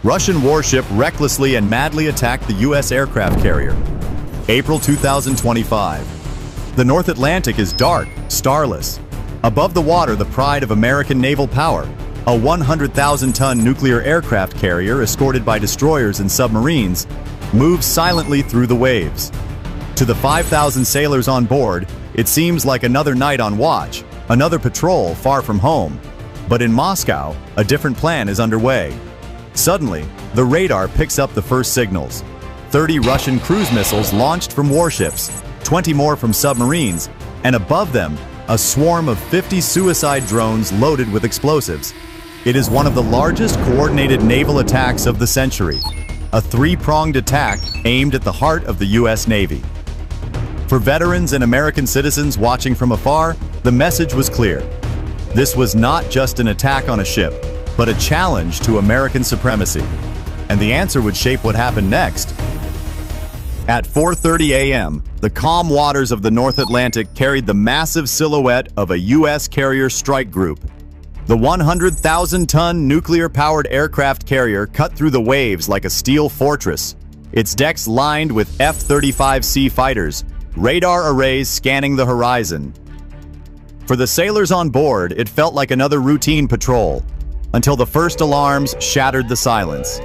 Russian warship recklessly and madly attacked the U.S. aircraft carrier. April 2025. The North Atlantic is dark, starless. Above the water, the pride of American naval power, a 100,000-ton nuclear aircraft carrier escorted by destroyers and submarines, moves silently through the waves. To the 5,000 sailors on board, it seems like another night on watch, another patrol far from home. But in Moscow, a different plan is underway. Suddenly, the radar picks up the first signals. 30 Russian cruise missiles launched from warships, 20 more from submarines, and above them, a swarm of 50 suicide drones loaded with explosives. It is one of the largest coordinated naval attacks of the century, a three-pronged attack aimed at the heart of the U.S. Navy. For veterans and American citizens watching from afar, the message was clear. This was not just an attack on a ship, but a challenge to American supremacy. And the answer would shape what happened next. At 4:30 a.m., the calm waters of the North Atlantic carried the massive silhouette of a U.S. carrier strike group. The 100,000-ton nuclear-powered aircraft carrier cut through the waves like a steel fortress, its decks lined with F-35C fighters, radar arrays scanning the horizon. For the sailors on board, it felt like another routine patrol, until the first alarms shattered the silence.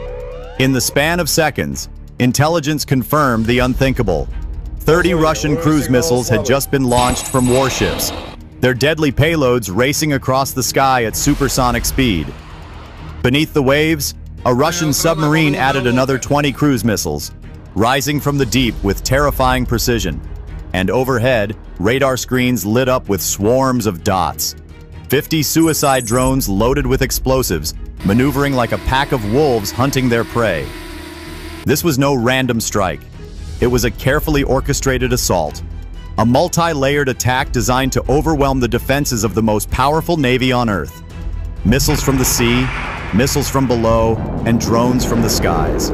In the span of seconds, intelligence confirmed the unthinkable. 30 Russian cruise missiles had just been launched from warships, their deadly payloads racing across the sky at supersonic speed. Beneath the waves, a Russian submarine added another 20 cruise missiles, rising from the deep with terrifying precision. And overhead, radar screens lit up with swarms of dots. 50 suicide drones loaded with explosives, maneuvering like a pack of wolves hunting their prey. This was no random strike. It was a carefully orchestrated assault, a multi-layered attack designed to overwhelm the defenses of the most powerful navy on Earth. Missiles from the sea, missiles from below, and drones from the skies.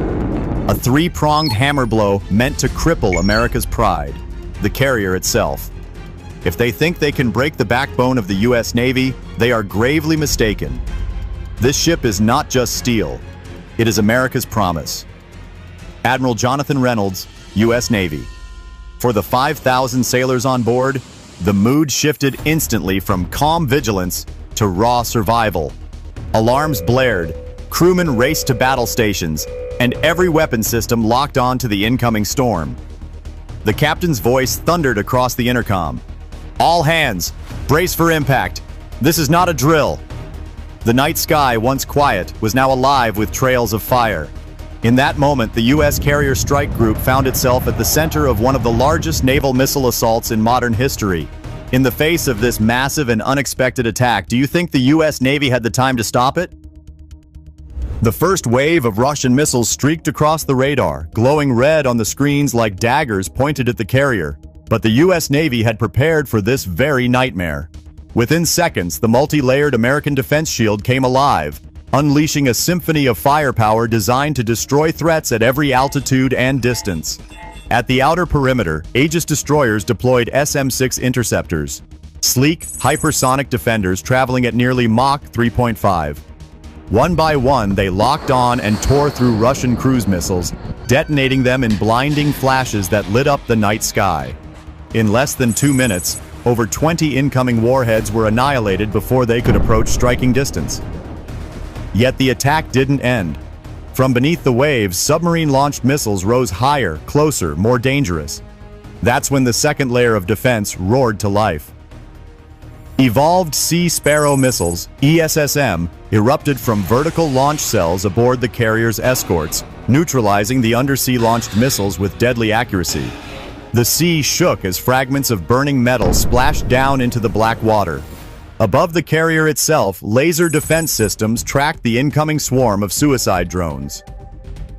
A three-pronged hammer blow meant to cripple America's pride, the carrier itself. If they think they can break the backbone of the U.S. Navy, they are gravely mistaken. This ship is not just steel. It is America's promise. Admiral Jonathan Reynolds, U.S. Navy. For the 5,000 sailors on board, the mood shifted instantly from calm vigilance to raw survival. Alarms blared, crewmen raced to battle stations, and every weapon system locked on to the incoming storm. The captain's voice thundered across the intercom. "All hands, brace for impact. This is not a drill." The night sky, once quiet, was now alive with trails of fire. In that moment, the U.S. carrier strike group found itself at the center of one of the largest naval missile assaults in modern history. In the face of this massive and unexpected attack, do you think the U.S. Navy had the time to stop it? The first wave of Russian missiles streaked across the radar, glowing red on the screens like daggers pointed at the carrier. But the U.S. Navy had prepared for this very nightmare. Within seconds, the multi-layered American defense shield came alive, unleashing a symphony of firepower designed to destroy threats at every altitude and distance. At the outer perimeter, Aegis destroyers deployed SM-6 interceptors, sleek, hypersonic defenders traveling at nearly Mach 3.5. One by one, they locked on and tore through Russian cruise missiles, detonating them in blinding flashes that lit up the night sky. In less than 2 minutes, over 20 incoming warheads were annihilated before they could approach striking distance. Yet the attack didn't end. From beneath the waves, submarine-launched missiles rose higher, closer, more dangerous. That's when the second layer of defense roared to life. Evolved Sea Sparrow missiles, ESSM, erupted from vertical launch cells aboard the carrier's escorts, neutralizing the undersea-launched missiles with deadly accuracy. The sea shook as fragments of burning metal splashed down into the black water. Above the carrier itself, laser defense systems tracked the incoming swarm of suicide drones.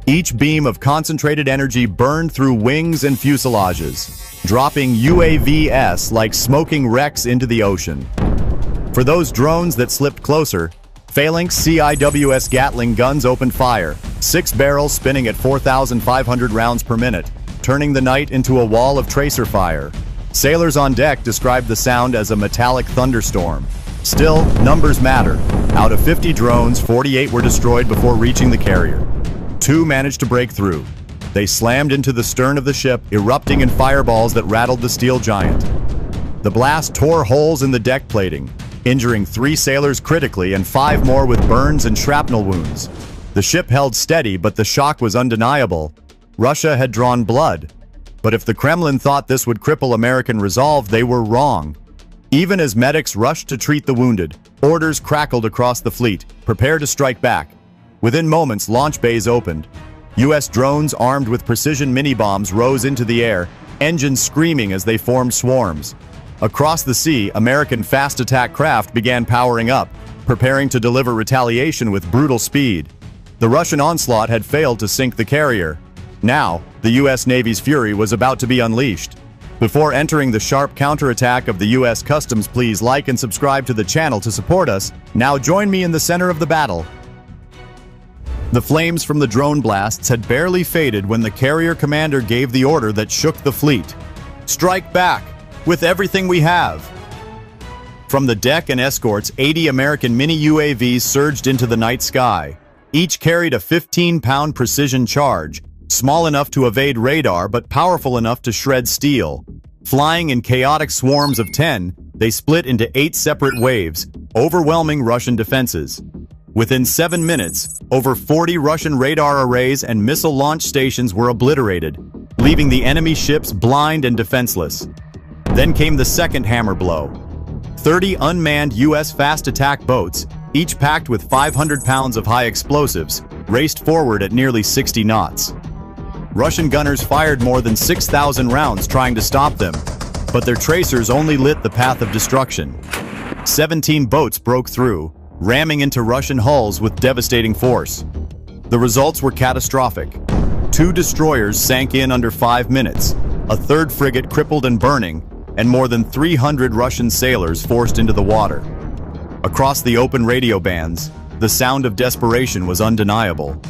Each beam of concentrated energy burned through wings and fuselages, dropping UAVs like smoking wrecks into the ocean. For those drones that slipped closer, Phalanx CIWS Gatling guns opened fire, 6 barrels spinning at 4,500 rounds per minute, turning the night into a wall of tracer fire. Sailors on deck described the sound as a metallic thunderstorm. Still, numbers matter. Out of 50 drones, 48 were destroyed before reaching the carrier. Two managed to break through. They slammed into the stern of the ship, erupting in fireballs that rattled the steel giant. The blast tore holes in the deck plating, injuring 3 sailors critically and 5 more with burns and shrapnel wounds. The ship held steady, but the shock was undeniable. Russia had drawn blood. But if the Kremlin thought this would cripple American resolve, they were wrong. Even as medics rushed to treat the wounded, orders crackled across the fleet, prepare to strike back. Within moments, launch bays opened. U.S. drones armed with precision mini-bombs rose into the air, engines screaming as they formed swarms. Across the sea, American fast attack craft began powering up, preparing to deliver retaliation with brutal speed. The Russian onslaught had failed to sink the carrier. Now, the U.S. Navy's fury was about to be unleashed. Before entering the sharp counterattack of the U.S. Customs, please like and subscribe to the channel to support us. Now join me in the center of the battle. The flames from the drone blasts had barely faded when the carrier commander gave the order that shook the fleet. Strike back, with everything we have. From the deck and escorts, 80 American mini-UAVs surged into the night sky. Each carried a 15-pound precision charge, small enough to evade radar but powerful enough to shred steel. Flying in chaotic swarms of 10, they split into 8 separate waves, overwhelming Russian defenses. Within 7 minutes, over 40 Russian radar arrays and missile launch stations were obliterated, leaving the enemy ships blind and defenseless. Then came the second hammer blow. 30 unmanned U.S. fast attack boats, each packed with 500 pounds of high explosives, raced forward at nearly 60 knots. Russian gunners fired more than 6,000 rounds trying to stop them, but their tracers only lit the path of destruction. 17 boats broke through, ramming into Russian hulls with devastating force. The results were catastrophic. 2 destroyers sank in under 5 minutes, a 3rd frigate crippled and burning, and more than 300 Russian sailors forced into the water. Across the open radio bands, the sound of desperation was undeniable.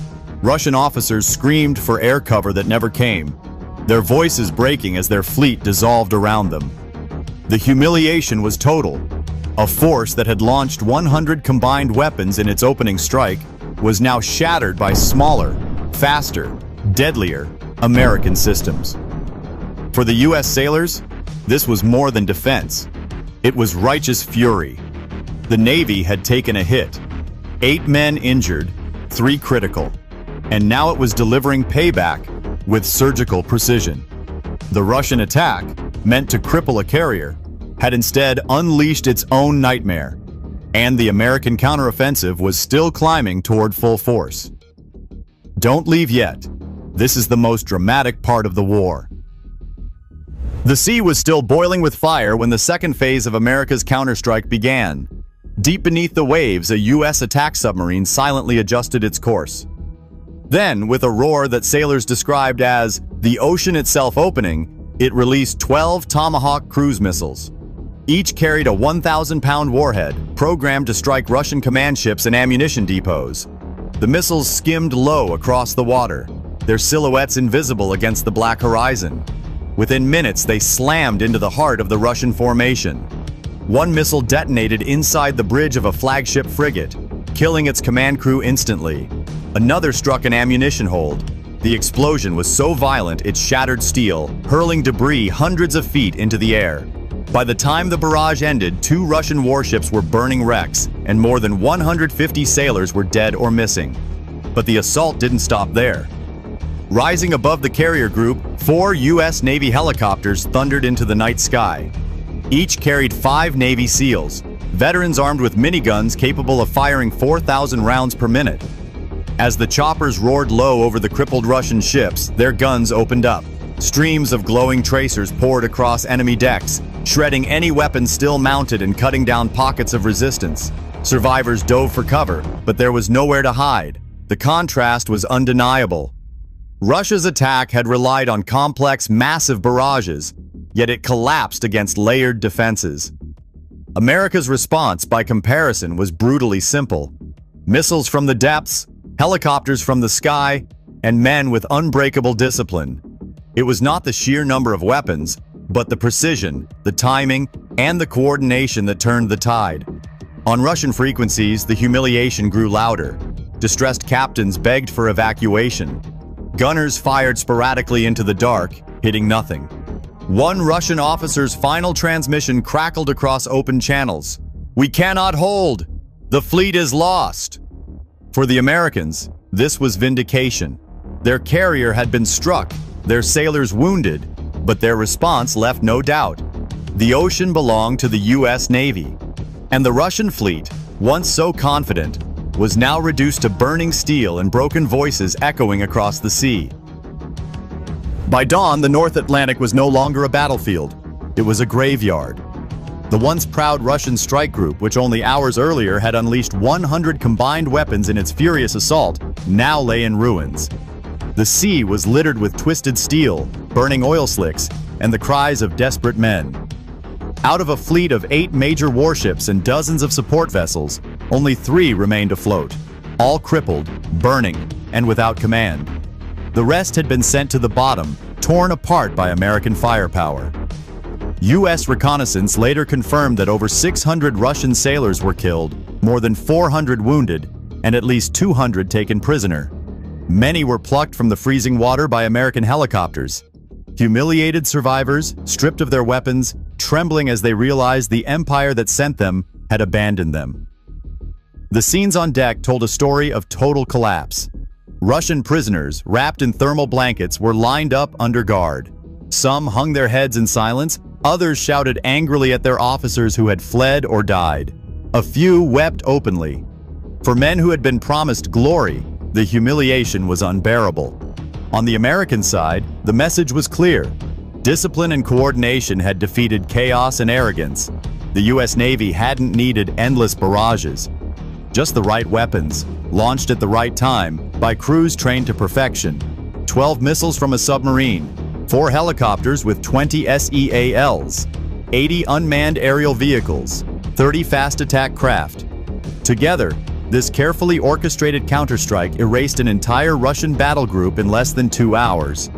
Russian officers screamed for air cover that never came, their voices breaking as their fleet dissolved around them. The humiliation was total. A force that had launched 100 combined weapons in its opening strike was now shattered by smaller, faster, deadlier American systems. For the U.S. sailors, this was more than defense. It was righteous fury. The Navy had taken a hit. 8 men injured, 3 critical. And now it was delivering payback with surgical precision. The Russian attack, meant to cripple a carrier, had instead unleashed its own nightmare, and the American counteroffensive was still climbing toward full force. Don't leave yet. This is the most dramatic part of the war. The sea was still boiling with fire when the second phase of America's counterstrike began. Deep beneath the waves, a U.S. attack submarine silently adjusted its course. Then, with a roar that sailors described as the ocean itself opening, it released 12 Tomahawk cruise missiles. Each carried a 1,000-pound warhead, programmed to strike Russian command ships and ammunition depots. The missiles skimmed low across the water, their silhouettes invisible against the black horizon. Within minutes, they slammed into the heart of the Russian formation. One missile detonated inside the bridge of a flagship frigate, killing its command crew instantly. Another struck an ammunition hold. The explosion was so violent it shattered steel, hurling debris hundreds of feet into the air. By the time the barrage ended, 2 Russian warships were burning wrecks, and more than 150 sailors were dead or missing. But the assault didn't stop there. Rising above the carrier group, 4 U.S. Navy helicopters thundered into the night sky. Each carried 5 Navy SEALs, veterans armed with miniguns capable of firing 4,000 rounds per minute. As the choppers roared low over the crippled Russian ships, their guns opened up. Streams of glowing tracers poured across enemy decks, shredding any weapon still mounted and cutting down pockets of resistance. Survivors dove for cover, but there was nowhere to hide. The contrast was undeniable. Russia's attack had relied on complex, massive barrages, yet it collapsed against layered defenses. America's response, by comparison, was brutally simple. Missiles from the depths, helicopters from the sky, and men with unbreakable discipline. It was not the sheer number of weapons, but the precision, the timing, and the coordination that turned the tide. On Russian frequencies, the humiliation grew louder. distressed captains begged for evacuation. Gunners fired sporadically into the dark, hitting nothing. One Russian officer's final transmission crackled across open channels. "We cannot hold! The fleet is lost!" For the Americans, this was vindication. Their carrier had been struck, their sailors wounded, but their response left no doubt. The ocean belonged to the U.S. Navy, and the Russian fleet, once so confident, was now reduced to burning steel and broken voices echoing across the sea. By dawn, the North Atlantic was no longer a battlefield. It was a graveyard. The once proud Russian strike group, which only hours earlier had unleashed 100 combined weapons in its furious assault, now lay in ruins. The sea was littered with twisted steel, burning oil slicks, and the cries of desperate men. Out of a fleet of 8 major warships and dozens of support vessels, only 3 remained afloat, all crippled, burning, and without command. The rest had been sent to the bottom, torn apart by American firepower. U.S. reconnaissance later confirmed that over 600 Russian sailors were killed, more than 400 wounded, and at least 200 taken prisoner. Many were plucked from the freezing water by American helicopters. Humiliated survivors, stripped of their weapons, trembling as they realized the empire that sent them had abandoned them. The scenes on deck told a story of total collapse. Russian prisoners, wrapped in thermal blankets, were lined up under guard. Some hung their heads in silence, others shouted angrily at their officers who had fled or died. A few wept openly. For men who had been promised glory, the humiliation was unbearable. On the American side, the message was clear. Discipline and coordination had defeated chaos and arrogance. The U.S. Navy hadn't needed endless barrages. Just the right weapons, launched at the right time by crews trained to perfection. 12 missiles from a submarine, 4 helicopters with 20 SEALs, 80 unmanned aerial vehicles, 30 fast attack craft. Together, this carefully orchestrated counterstrike erased an entire Russian battle group in less than 2 hours.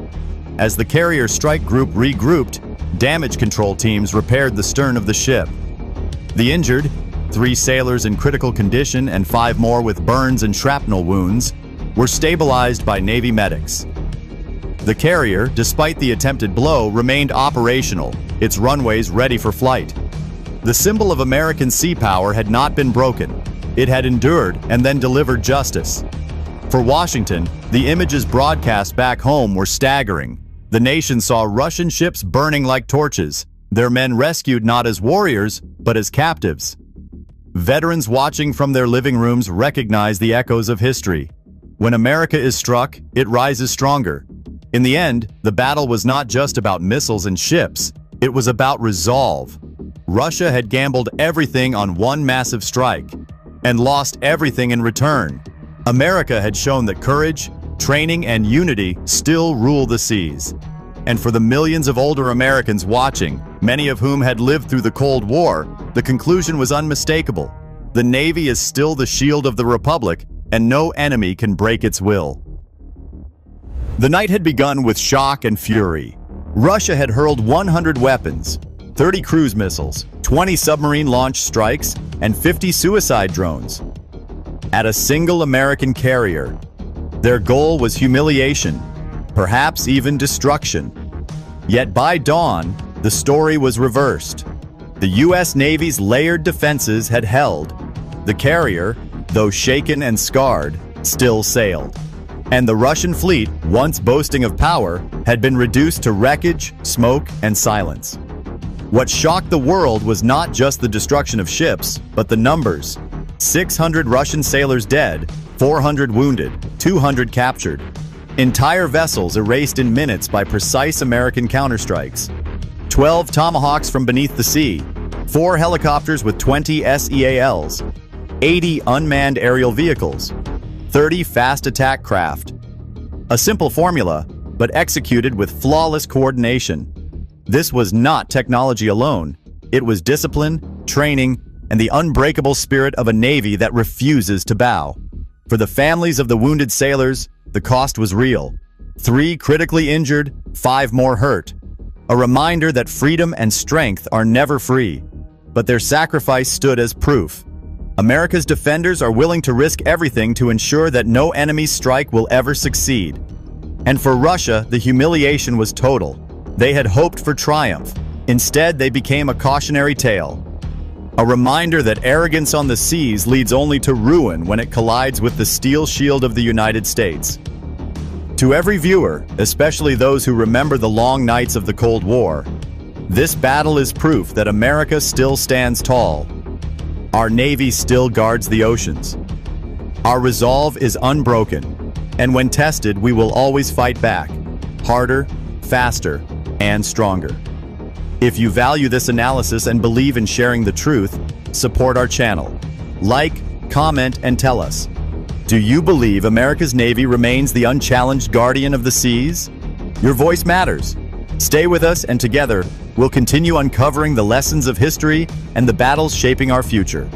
As the carrier strike group regrouped, damage control teams repaired the stern of the ship. The injured, 3 sailors in critical condition and 5 more with burns and shrapnel wounds, were stabilized by Navy medics. The carrier, despite the attempted blow, remained operational, its runways ready for flight. The symbol of American sea power had not been broken. It had endured and then delivered justice. For Washington, the images broadcast back home were staggering. The nation saw Russian ships burning like torches, their men rescued not as warriors, but as captives. Veterans watching from their living rooms recognize the echoes of history. When America is struck, it rises stronger. In the end, the battle was not just about missiles and ships. It was about resolve. Russia had gambled everything on one massive strike and lost everything in return. America had shown that courage, training, and unity still rule the seas. And for the millions of older Americans watching, many of whom had lived through the Cold War, the conclusion was unmistakable. The Navy is still the shield of the Republic, and no enemy can break its will. The night had begun with shock and fury. Russia had hurled 100 weapons, 30 cruise missiles, 20 submarine-launched strikes, and 50 suicide drones at a single American carrier. Their goal was humiliation, perhaps even destruction. Yet by dawn, the story was reversed. The U.S. Navy's layered defenses had held. The carrier, though shaken and scarred, still sailed. And the Russian fleet, once boasting of power, had been reduced to wreckage, smoke, and silence. What shocked the world was not just the destruction of ships, but the numbers. 600 Russian sailors dead, 400 wounded, 200 captured. Entire vessels erased in minutes by precise American counterstrikes. 12 Tomahawks from beneath the sea, 4 helicopters with 20 SEALs, 80 unmanned aerial vehicles, 30 fast attack craft. A simple formula, but executed with flawless coordination. This was not technology alone. It was discipline, training, and the unbreakable spirit of a Navy that refuses to bow. For the families of the wounded sailors, the cost was real. 3 critically injured, 5 more hurt. A reminder that freedom and strength are never free. But their sacrifice stood as proof. America's defenders are willing to risk everything to ensure that no enemy strike will ever succeed. And for Russia, the humiliation was total. They had hoped for triumph. Instead, they became a cautionary tale. A reminder that arrogance on the seas leads only to ruin when it collides with the steel shield of the United States. To every viewer, especially those who remember the long nights of the Cold War, this battle is proof that America still stands tall. Our Navy still guards the oceans. Our resolve is unbroken, and when tested, we will always fight back, harder, faster, and stronger. If you value this analysis and believe in sharing the truth, support our channel. Like, comment, and tell us. Do you believe America's Navy remains the unchallenged guardian of the seas? Your voice matters. Stay with us, and together, we'll continue uncovering the lessons of history and the battles shaping our future.